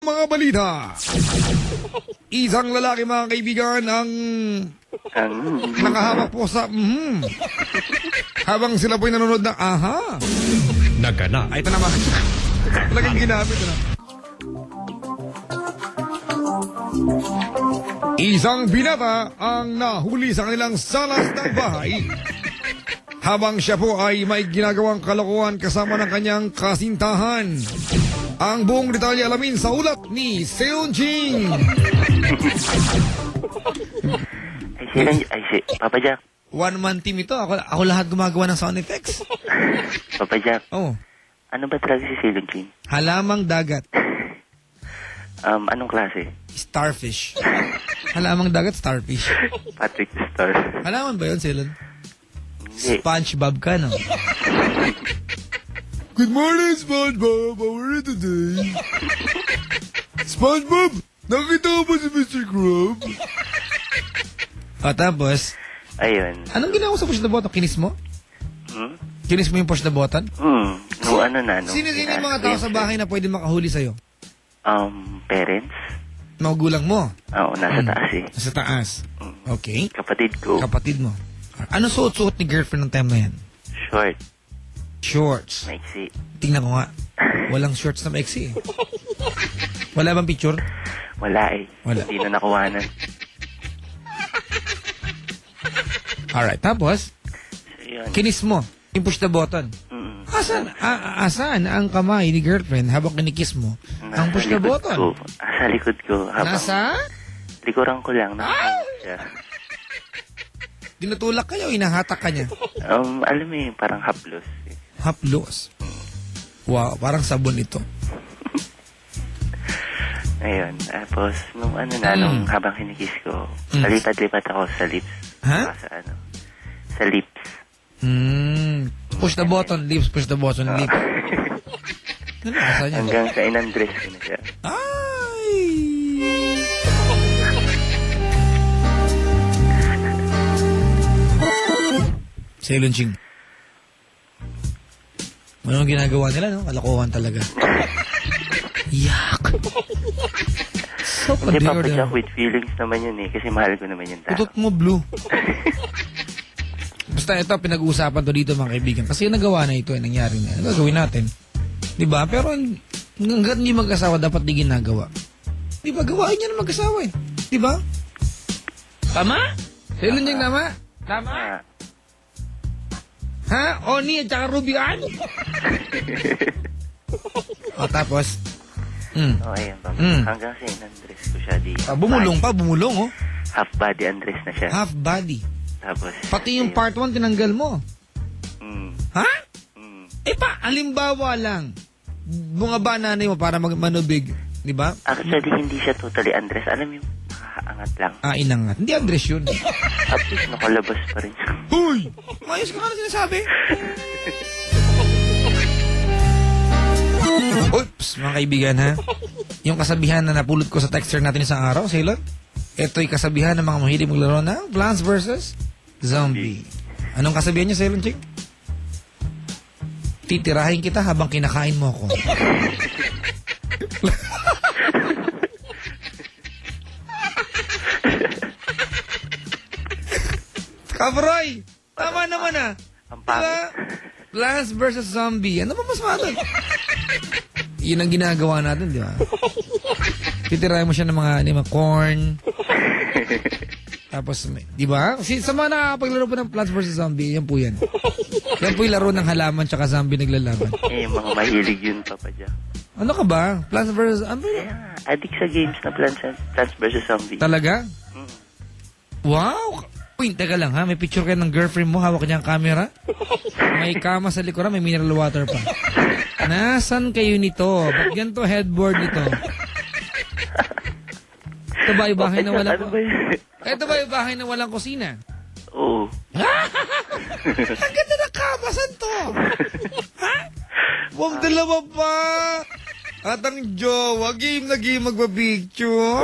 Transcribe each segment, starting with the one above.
Mga balita. Isang lalaki, mga kaibigan, ang nakahamak po sa habang sila po'y nanonood ng aha. Nagana. Ay, ito naman. Talagang ginamit na. Isang binata ang nahuli sa kanilang salas ng bahay habang siya po ay may ginagawang kalokohan kasama ng kanyang kasintahan. Ang buong detalye alamin sa ulat ni Seon Jing. Papa Jack. One-man team ito. Ako lahat gumagawa ng sound effects. Papa Jack. Oh. Ano ba talaga si Seon Jing? Halamang dagat. Anong klase? Starfish. Halamang dagat, starfish. Patrick the Star. Halaman ba yun, Seon? Hindi. SpongeBob ka, no? Good morning, SpongeBob. How are you today? SpongeBob, nakita ko ba si Mr. Krab? O, tapos, Ayun. anong ginawa sa push the button? Kinis mo? Kinis mo yung push the button? No, ano na, no? Sino yung mga tao sa bahay na pwede makahuli sa'yo? Parents? Magulang mo? Oo, nasa taas eh. Nasa taas? Okay. Kapatid ko. Kapatid mo? Ano suot-suot ni girlfriend ng time na yan? Short. Shorts. Maiksi. Tingnan ko nga. Walang shorts na maiksi eh. Wala bang picture? Wala eh. Wala. Hindi na nakuhanan. Alright, tapos, Yun. kinis mo. Yung push the button. Asan ang kamay ni girlfriend habang kinikis mo ang push the button? Ko. Sa likod ko. Habang Nasa? likuran ko lang. Siya. Dinutulak kayo, inahatak ka niya. Alam mo yun, parang haplos. Haplos. Wow, parang sabon ito. Ayun. Tapos, nung habang kinikis ko, palipat-lipat ako sa lips. Ha? Sa lips. Push the button, lips, push the button, lips. Ano nasa niya? Hanggang sa inandress ko na siya. Ay! Seon Jing. Anong ginagawa nila, no? Kalokohan talaga. Yak! So, Hindi, Papa Jack, with feelings naman yun eh. Kasi mahal ko naman yung tao. Putot mo, blue. Basta ito, pinag-uusapan to dito, mga kaibigan. Kasi nagawa na ito, nangyari na. Ano gagawin natin? Diba? Pero hanggat hindi mag-asawa, dapat di ginagawa. Diba? Gawain niya na mag-asawa eh. Diba? Tama? Seon Jing, tama? Tama? Ha? Oni at saka Ruby Ann? O, tapos? Ayun, Papa. Hanggang sa inandress ko siya di. Bumulong pa, bumulong, oh. Half body undress na siya. Half body. Tapos, Pati yung part 1, tinanggal mo. Ha? Eh pa, halimbawa lang. Bungaba nanay mo para manubig. Di ba? Actually, hindi siya totally undress. Alam mo yung nakakaangat lang. Inangat. Hindi undress yun. At least nakalabas pa rin siya. Huy! Mayos ka na sinasabi. Oops, mga kaibigan ha. Yung kasabihan na napulot ko sa texter natin isang araw, Seon. Ito'y kasabihan ng mga mahilig maglaro ng Plants vs. Zombie. Anong kasabihan niyo, Seon Jing? Titirahin kita habang kinakain mo ako. Kabroy! Tama naman ah. Ang pangit. Plants vs. Zombie. Ano ba mas matag? Yun ang ginagawa natin, di ba? Titirahin mo siya ng mga corn. Tapos, di ba? Sa mga nakapaglaro po ng Plants vs. Zombie, yan po yan. Yan po yung laro ng halaman tsaka zombie naglalaban. Eh, mga mahilig yun, Papa Jack. Ano ka ba? Plants vs. Zombie? Yeah, addict sa games na Plants vs. Zombie. Talaga? Wow! Uy, teka lang ha. May picture kayo ng girlfriend mo. Hawak niya ang camera. May kama sa likuran. May mineral water pa. Nasaan kayo nito? Ba't ganito headboard nito? Ito ba yung bahay na walang... Ito ba yung bahay na walang kusina? Oo. Ang ganda na kama. Saan to? Ha? Huwag dalawa pa. At ang jowa, game na game magpa-picture.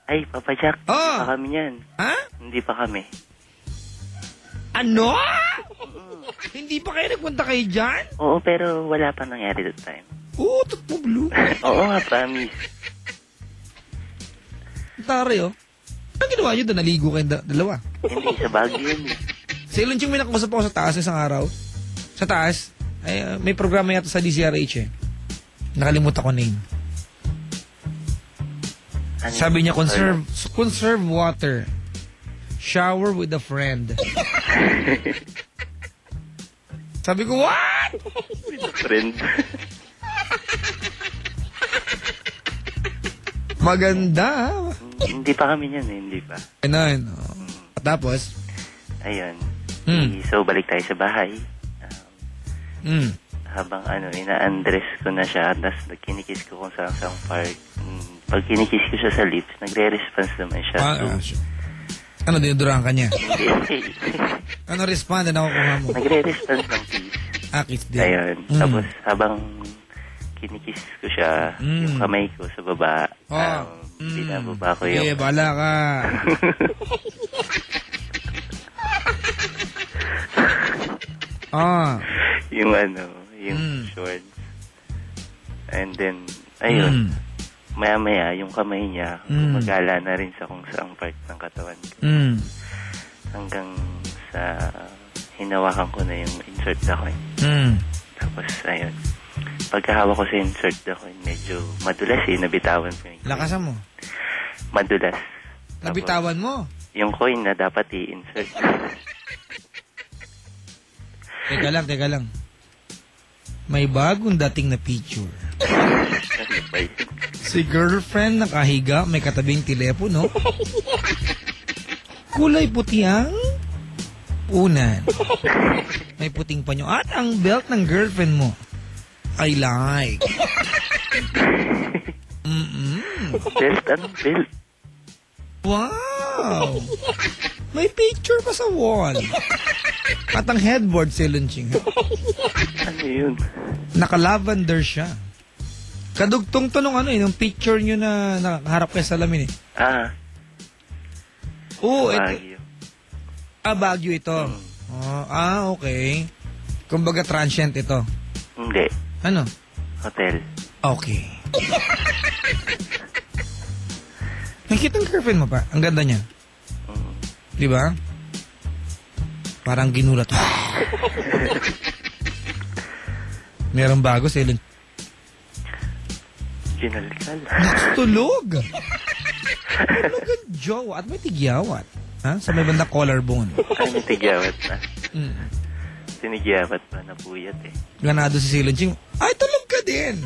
Ay, Papa Jack, Oh. hindi pa kami yan. Ha? Hindi pa kami. Ano? Hindi pa kayo nagpunta kayo dyan? Oo, pero wala pa nangyari that time. Oo, mo blue. Oo nga, promise. Taray, oh. Anong ginawa nyo doon? Naligo kayong dalawa. Hindi, sa Baguio yun. Sa Ilonching may nakakusap ako sa taas isang araw. Sa taas, ay, may programa yata sa DZRH eh. Nakalimutan ko name. Ano Sabi niya, yun? conserve water. Shower with a friend. Sabi ko, what? With a friend. Maganda. Hindi pa kami niyan eh, hindi pa. Ano. Tapos? Ayun. Hmm. So, balik tayo sa bahay. Mm. Habang ina-undress ko na siya, tapos kinikis ko kung saan part. Pag kinikis ko siya sa lips, nagre-response naman siya. Ano, dinudurahan ka niya? Hindi. Ano respond? Ano kukuha mo? Nagre-response ng kiss. Kiss din. Ayun. Tapos, habang kinikis ko siya, yung kamay ko sa baba, binababa ko yung... Bala ka. yung shorts. And then, ayun. Maya-maya, yung kamay niya, gumagala na rin sa kung saang part ng katawan ko. Hanggang sa hinawakan ko na yung insert na coin. Tapos, ayun. Pagkahawa ko sa insert na coin, medyo madulas nabitawan ko yung... Lakasan mo. Madulas. Nabitawan mo? Yung coin na dapat i-insert. Teka lang. May bagong dating na picture. Ano ba yun? Si girlfriend nakahiga, may katabing telepono. Kulay puti ang unan. May puting panyo. At ang belt ng girlfriend mo, I like. Belt? Anong belt? Wow! May picture pa sa wall. At ang headboard si Lunching. Ano yun? Naka-lavender siya. Kadugtong to nung nung picture nyo na nakaharap kayo sa salamin eh. Oo, Baguio. ito. Baguio ito. Okay. Kumbaga transient ito. Hindi. Ano? Hotel. Okay. Nakita ang girlfriend mo pa. Ang ganda niya. Di ba? Parang ginulat. Merong bago sa ilon. Ginalkal. Nakatulog. Talagang jowa. At may tigyawat. Ha? Sa may bandang collarbone. Ay, may tigyawat na. Sinigyawat pa na puyat eh. Ganado si Silonching. Ay, tulog ka din.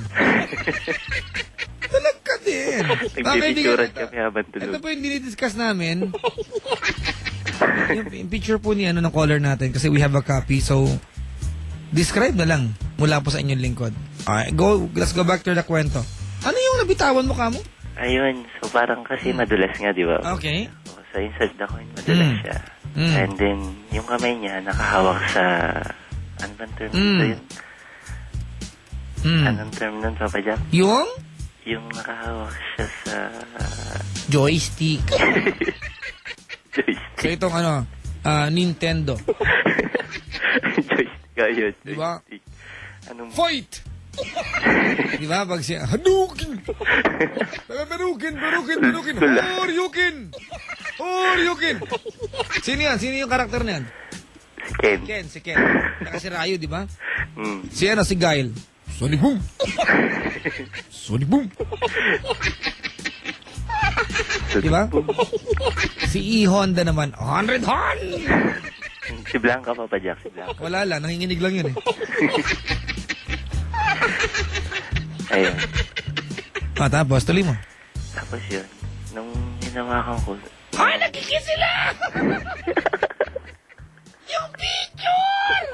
Tulog ka din. Nagpipicturan kami habang tulog. Ito po yung dinidiscuss namin. yung picture po ni ng caller natin kasi we have a copy. So, describe na lang mula po sa inyong lingkod. Okay, let's go back to the kwento. Ano yung nabitawan mo ka mo? Ayun, so parang kasi madulas nga, di ba? Okay. So, sa insert na coin, madulas siya. And then, yung kamay niya nakahawak sa... Ano bang term nito yun? Anong term nun, Papa Jack? Yung? Yung nakahawak siya sa... Joystick. Joystick. So, itong Nintendo. Joystick, ayun. Diba? Joystick. Anong... Fight! Diba? Pag siya, Hadouken! Hadouken! Horyuken! Sino yan? Sino yung karakter na yan? Si Ken. Si Ken. Saka si Ryu, di ba? Si si Guile. Sonic Boom! Di ba? Si E-Honda naman, 100 Hon! Si Blanca, Papa Jack, si Blanca. Wala lang, nanginginig lang yun eh. Ayun. Tapos, tuloy mo. Tapos yun, nung hinawakan ko... Ay, nagkikis sila! Yung picture!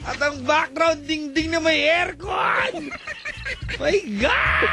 At ang background, ding-ding na may aircon! My God!